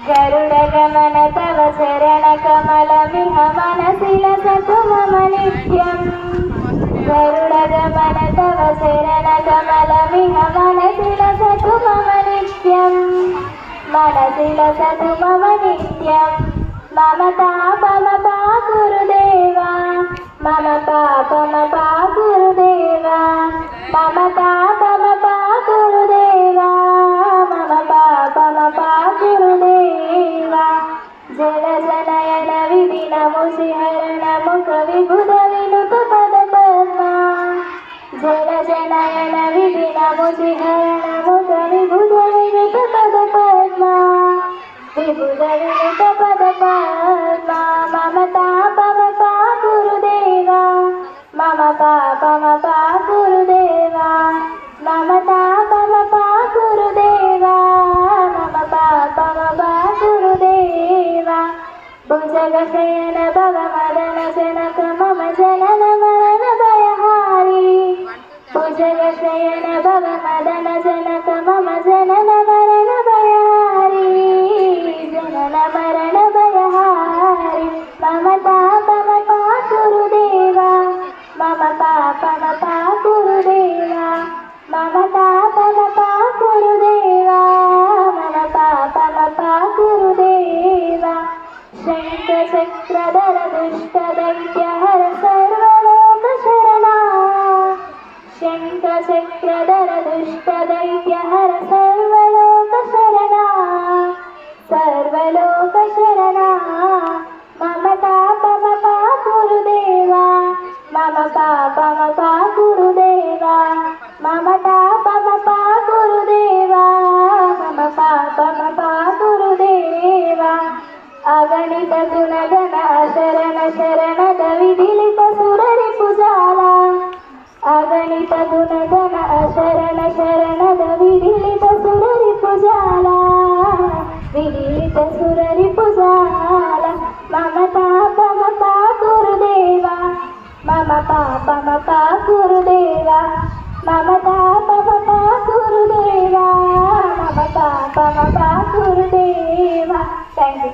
गरुडगमन तव चरणकमलमिह मनसि लसतु मम नित्यम् गरुडगमन तव चरणकमलमिह मनसि लसतु मम नित्यम् मनसि लसतु मम नित्यम् मम तापमपा गुरुदेवा मम पापमपा गुरुदेवा मम तापमपा गुरुदेवा मम पापमपा गुरुदेवा जल जनयन विधिन मुसिहरण मुख विबुध विनुत पद पद्मा जल जनयन विधिन मुसिहरण मुख विबुध विनुत पद पद्मा विबुध विनुत पद पद्मा मम तापमपा गुरुदेवा मम पापमपा गुरुदेवा मम तापमपा गुरुदेवा मम पापमपा गुरुदेवा भुजगशयन भव मदन जनक मम जनन मरण भयहारी भुजगशयन भव मदन जनक मम जनन मरण भयहारी जनन मरण भयहारी मम तापमपा गुरुदेवा मम पापमपा गुरुदेवा मम तापमपा गुरुदेवा मम पापमपा गुरुदेवा शङ्खचक्रधर दुष्टदैत्यहर सर्वलोकशरणा शङ्खचक्रधर दुष्टदैत्यहर सर्वलोकशरणा सर्वलोकशरणा मम तापमपा गुरुदेवा मम पापमपा गुरुदेवा मम तापमपा गुरुदेवा मम पापमपा गुरुदेवा अगणित गुणगण शरण शरणद विधिलित सुररिपुजाला अगणित गुणगण शरण शरणद विधिलित सुररिपुजाला विधिलित सुररिपुजाला मम तापमपा गुरुदेवा मम पापमपा गुरुदेवा मम तापमपा गुरुदेवा मम पापमपा गुरुदेवा थैंक यू।